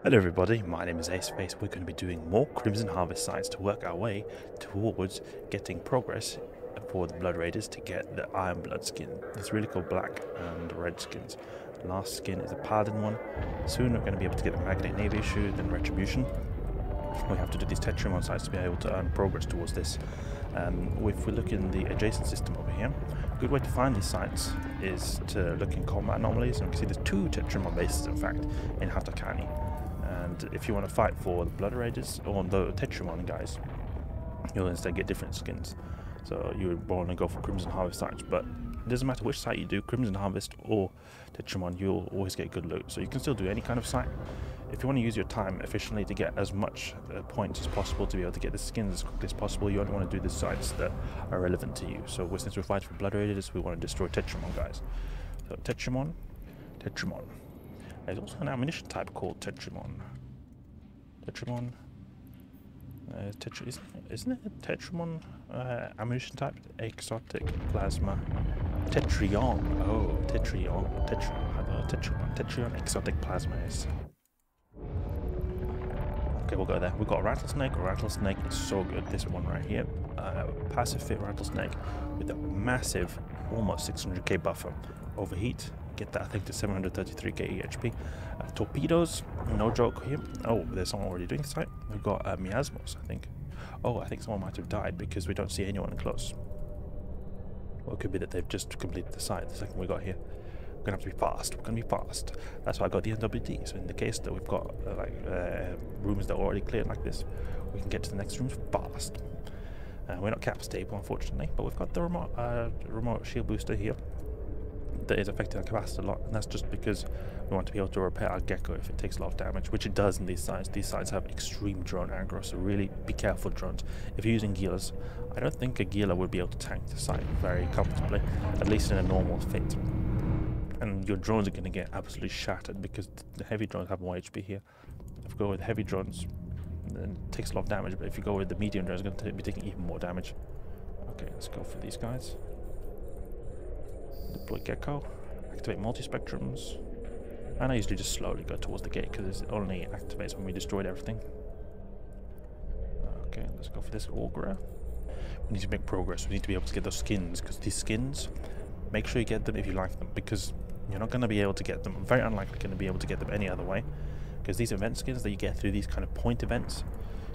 Hello everybody, my name is Aceface. We're going to be doing more Crimson Harvest sites to work our way towards getting progress for the Blood Raiders to get the Iron Blood skin. It's really called black and red skins. The last skin is a Paladin one. Soon we're going to be able to get the Magnet Navy issue, then Retribution. We have to do these Tetrimon sites to be able to earn progress towards this. If we look in the adjacent system over here, a good way to find these sites is to look in combat anomalies. And you can see there's 2 Tetrimon bases in fact in Hatakani. And if you want to fight for the Blood Raiders or the Tetrimon guys, you'll instead get different skins. So you would want to go for Crimson Harvest sites, but it doesn't matter which site you do, Crimson Harvest or Tetrimon, you'll always get good loot. So you can still do any kind of site. If you want to use your time efficiently to get as much points as possible to be able to get the skins as quickly as possible, you only want to do the sites that are relevant to you. So since we're fighting for Blood Raiders, we want to destroy Tetrimon guys. So Tetrimon. There's also an ammunition type called Tetrimon. Tetrimon. Isn't it a Tetrimon ammunition type? Exotic plasma. Tetrion. Oh, Tetrion. Tetrion exotic plasma is. Okay, we'll go there. We've got a Rattlesnake. A Rattlesnake is so good. This one right here. Passive fit Rattlesnake with a massive, almost 600k buffer. Overheat. Get that, I think, to 733k HP. Torpedoes, no joke here. Oh, there's someone already doing the site. We've got miasmos, I think. Oh, I think someone might have died because we don't see anyone close. Well, it could be that they've just completed the site. The second we got here. We're gonna have to be fast. We're gonna be fast. That's why I got the NWD. So in the case that we've got rooms that are already cleared like this, we can get to the next rooms fast. We're not cap stable, unfortunately, but we've got the remote shield booster here that is affecting our capacity a lot, and that's just because we want to be able to repair our gecko if it takes a lot of damage, which it does in these sites. These sites have extreme drone aggro, so really be careful drones. If you're using Gilas, I don't think a Gila would be able to tank the site very comfortably, at least in a normal fit. And your drones are going to get absolutely shattered because the heavy drones have more HP here. If you go with heavy drones, then it takes a lot of damage, but if you go with the medium drones, it's going to be taking even more damage. Okay, let's go for these guys. Deploy Gecko, activate multi-spectrums, and I usually just slowly go towards the gate because it only activates when we destroyed everything. Okay, let's go for this Augurer. We need to make progress. We need to be able to get those skins, because these skins, make sure you get them if you like them, because you're not going to be able to get them, very unlikely going to be able to get them any other way, because these event skins that you get through these kind of point events,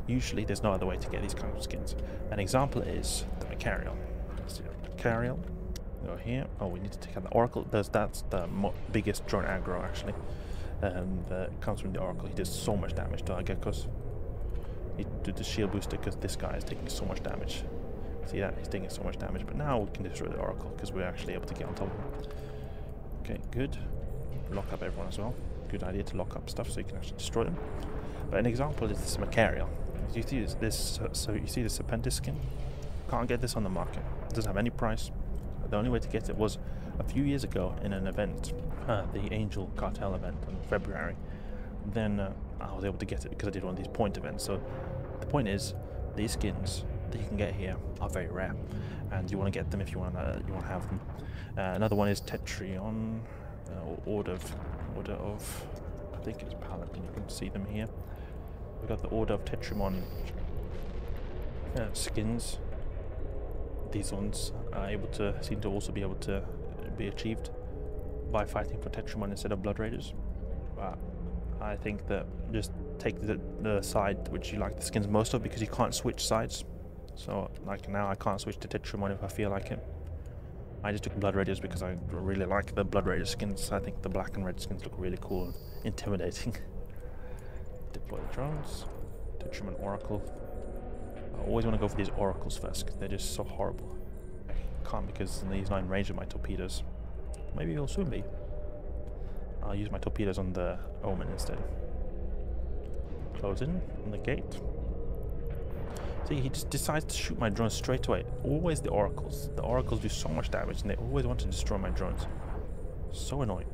usually there's no other way to get these kind of skins. An example is the Macarial. Let's see, Macarial. Go here. Oh, we need to take out the Oracle. That's the biggest drone aggro actually, and it comes from the Oracle. He does so much damage to our geckos. Need to do the shield booster because this guy is taking so much damage. See that? He's taking so much damage, but now we can destroy the Oracle because we're actually able to get on top of him. Okay, good. Lock up everyone as well. Good idea to lock up stuff so you can actually destroy them. But an example is this Macarial. You see this? So you see the Serpentis skin? Can't get this on the market. It doesn't have any price. The only way to get it was a few years ago in an event, the Angel Cartel event in February. Then I was able to get it because I did one of these point events. So the point is, these skins that you can get here are very rare, and you want to get them if you want to have them. Another one is Tetrion, Order of, I think it's Paladin. You can see them here. We've got the Order of Tetrimon skins. These ones are seem to also be able to be achieved by fighting for Tetrimon instead of Blood Raiders. But I think that just take the side which you like the skins most of, because you can't switch sides. So like now I can't switch to Tetrimon if I feel like it. I just took Blood Raiders because I really like the Blood Raider skins. I think the black and red skins look really cool and intimidating. Deploy the drones. Tetrimon Oracle. I always want to go for these oracles first because they're just so horrible. I can't because he's not in range of my torpedoes. Maybe he'll soon be. I'll use my torpedoes on the Omen instead. Close in on the gate. See, he just decides to shoot my drones straight away. Always the oracles. The oracles do so much damage and they always want to destroy my drones. So annoying.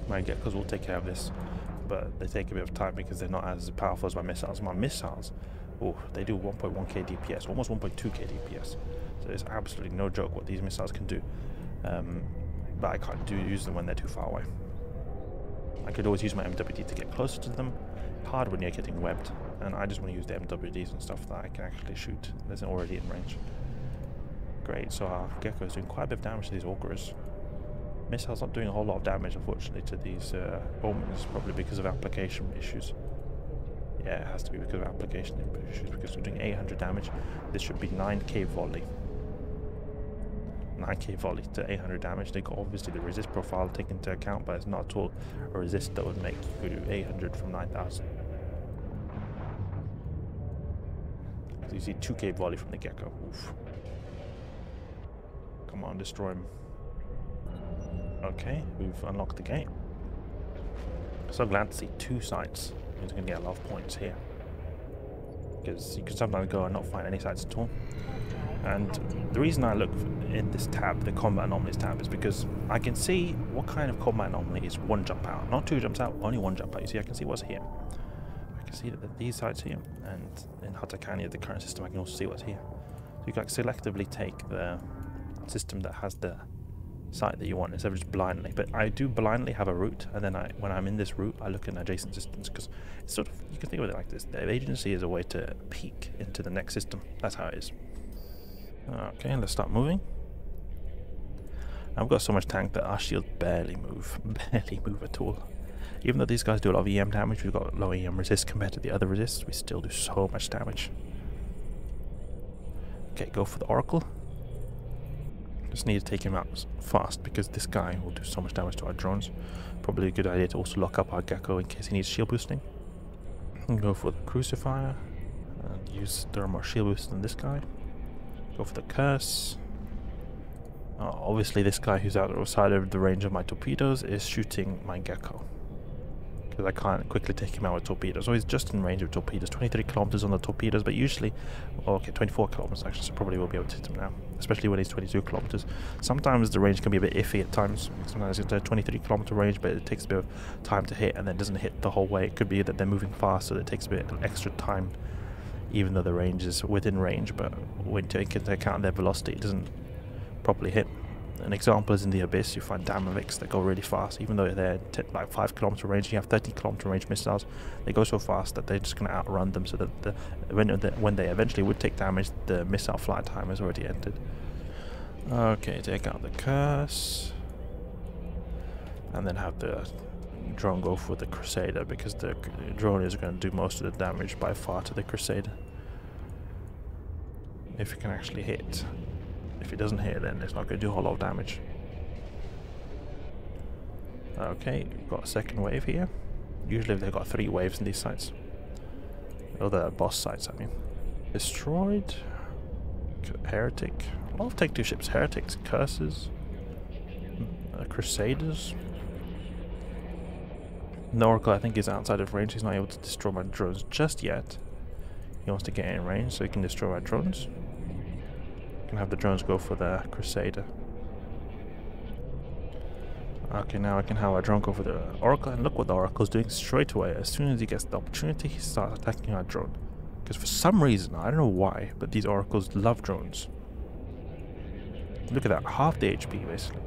My geckos will take care of this, but they take a bit of time because they're not as powerful as my missiles. My missiles, oh, they do 1.1k DPS, almost 1.2k DPS. So it's absolutely no joke what these missiles can do. But I can't use them when they're too far away. I could always use my MWD to get closer to them. Hard when you're getting webbed, and I just want to use the MWDs and stuff that I can actually shoot. There's already in range. Great, so our gecko is doing quite a bit of damage to these augurs. Missile's not doing a whole lot of damage, unfortunately, to these omens, probably because of application issues. Yeah, it has to be because of application issues, because we're doing 800 damage. This should be 9k volley. 9k volley to 800 damage. They got obviously the resist profile taken into account, but it's not at all a resist that would make you do 800 from 9,000. So you see 2k volley from the gecko. Oof. Come on, destroy him. Okay, we've unlocked the gate. So glad to see 2 sites. He's going to get a lot of points here, because you can sometimes go and not find any sites at all. And the reason I look in this tab, the combat anomalies tab, is because I can see what kind of combat anomaly is 1 jump out, not 2 jumps out, only 1 jump out. You see, I can see what's here. I can see that these sites here, and in Hatakani, the current system, I can also see what's here. So you can selectively take the system that has the site that you want instead of just blindly. But I do blindly have a route, and then when I'm in this route, I look in adjacent systems, because it's sort of, you can think of it like this: the agency is a way to peek into the next system. That's how it is. Okay, let's start moving. I've got so much tank that our shields barely move at all. Even though these guys do a lot of EM damage, we've got low EM resist compared to the other resists, we still do so much damage. Okay, go for the Oracle. Just need to take him out fast, because this guy will do so much damage to our drones. Probably a good idea to also lock up our gecko in case he needs shield boosting. And go for the Crucifier and use the more shield boost than this guy. Go for the Curse. Obviously this guy who's outside of the range of my torpedoes is shooting my gecko, because I can't quickly take him out with torpedoes. So he's just in range of torpedoes. 23 kilometers on the torpedoes, but usually, okay, 24 kilometers actually, so probably will be able to hit him now, especially when he's 22 kilometers. Sometimes the range can be a bit iffy at times. Sometimes it's a 23 kilometer range, but it takes a bit of time to hit, and then doesn't hit the whole way. It could be that they're moving fast, so it takes a bit extra time, even though the range is within range. But when taking into account their velocity, it doesn't properly hit. An example is in the Abyss. You find Damaviks that go really fast, even though they're like 5 kilometer range. You have 30 kilometer range missiles. They go so fast that they're just going to outrun them, so that when they eventually would take damage, the missile flight time has already ended. Okay, take out the Curse, and then have the drone go for the Crusader, because the drone is going to do most of the damage by far to the Crusader, if it can actually hit. If it doesn't hit, then it's not going to do a whole lot of damage. Okay, we've got a second wave here. Usually they've got 3 waves in these sites. Or the boss sites, I mean. Destroyed. Heretic. A lot of Take 2 ships. Heretics, Curses, Crusaders. The Oracle, I think, is outside of range. He's not able to destroy my drones just yet. He wants to get in range so he can destroy my drones. Have the drones go for the Crusader. Okay, now I can have our drone go for the Oracle, and look what the Oracle's doing straight away. As soon as he gets the opportunity, he starts attacking our drone. Because for some reason, I don't know why, but these Oracles love drones. Look at that, half the HP basically.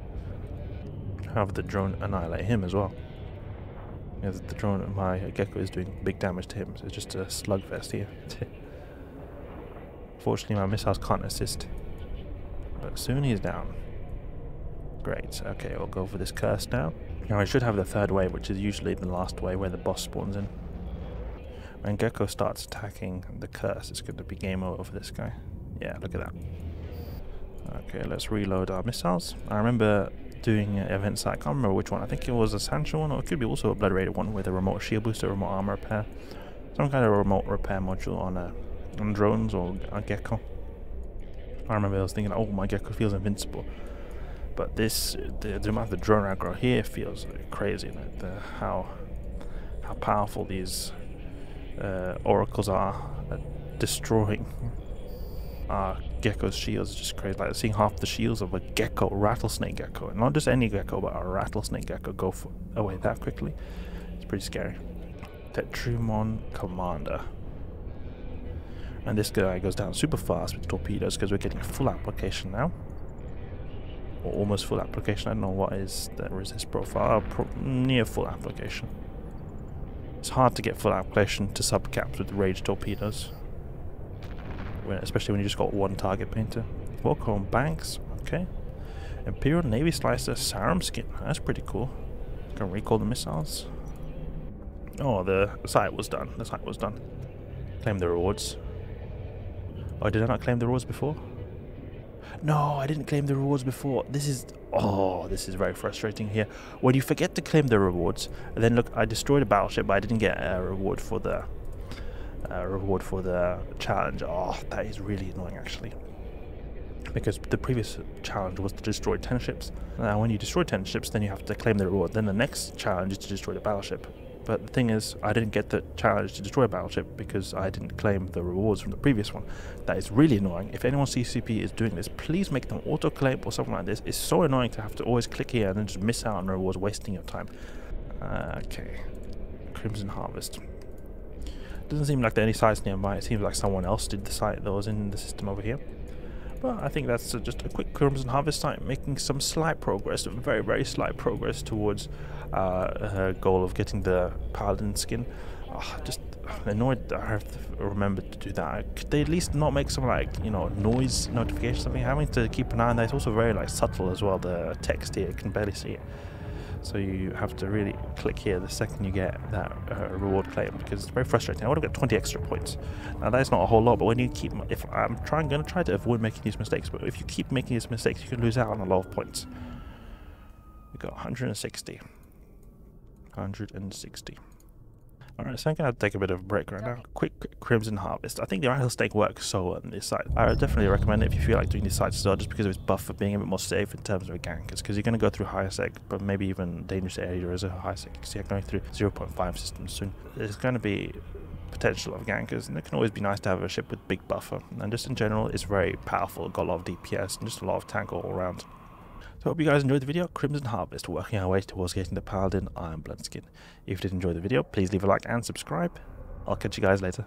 Have the drone annihilate him as well. Because the drone, my gecko, is doing big damage to him, so it's just a slugfest here. Fortunately, my missiles can't assist. But soon he's down. Great, okay, we'll go for this Curse now. Now I should have the 3rd wave, which is usually the last wave where the boss spawns in. When Gecko starts attacking the Curse, it's going to be game over for this guy. Yeah, look at that. Okay, let's reload our missiles. I remember doing an event site, I can't remember which one. I think it was a Sancho one, or it could be also a Blood Raider one with a remote shield booster, remote armor repair. Some kind of remote repair module on drones or a gecko. I remember I was thinking, oh, my gecko feels invincible. But this, the amount of the drone aggro here feels crazy. Like how powerful these oracles are at destroying our gecko's shields is just crazy. Like seeing half the shields of a gecko, rattlesnake gecko, and not just any gecko, but a rattlesnake gecko go away that quickly. It's pretty scary. Tetrimon Commander. And this guy goes down super fast with torpedoes because we're getting full application now. or almost full application. I don't know what is the resist profile. Near full application. It's hard to get full application to subcaps with rage torpedoes, especially when you just got one target painter. Volcom Banks, okay. Imperial Navy Slicer Sarum skin, that's pretty cool. Can recall the missiles. Oh, the site was done. The site was done. Claim the rewards. Oh, did I not claim the rewards before? No, I didn't claim the rewards before. This is... Oh, this is very frustrating here. When you forget to claim the rewards, and then look, I destroyed a battleship, but I didn't get a reward for the... challenge. Oh, that is really annoying, actually. Because the previous challenge was to destroy 10 ships. Now, when you destroy 10 ships, then you have to claim the reward. Then the next challenge is to destroy the battleship. But the thing is, I didn't get the challenge to destroy a battleship because I didn't claim the rewards from the previous one. That is really annoying. If anyone CCP is doing this, please make them auto-claim or something like this. It's so annoying to have to always click here and then just miss out on rewards, wasting your time. Okay. Crimson Harvest. Doesn't seem like there are any sites nearby. It seems like someone else did the site that was in the system over here. But I think that's just a quick Crimson Harvest site, making some slight progress, very, very slight progress towards her goal of getting the Paladin skin. Just annoyed that I have to remember to do that. Could they at least not make some, like, you know, noise notification, something? Having to keep an eye on that. It's also very, like, subtle as well. The text here, you can barely see it. So you have to really click here the second you get that reward claim, because it's very frustrating. I would have got 20 extra points. Now that is not a whole lot, but when you keep, if I'm going to try to avoid making these mistakes, but if you keep making these mistakes, you can lose out on a lot of points. We got 160. 160. Alright, so I'm going to take a bit of a break right now. Quick Crimson Harvest. I think the Rattlesnake works so well on this site. I would definitely recommend it if you feel like doing these sites as well, just because of its buff for being a bit more safe in terms of gankers, because you're going to go through higher sec, but maybe even dangerous area as a high sec, because you're going through 0.5 systems soon. There's going to be potential of gankers, and it can always be nice to have a ship with big buffer, and just in general, it's very powerful, got a lot of DPS, and just a lot of tank all around. So I hope you guys enjoyed the video. Crimson Harvest, working our way towards getting the Paladin Ironblood skin. If you did enjoy the video, please leave a like and subscribe. I'll catch you guys later.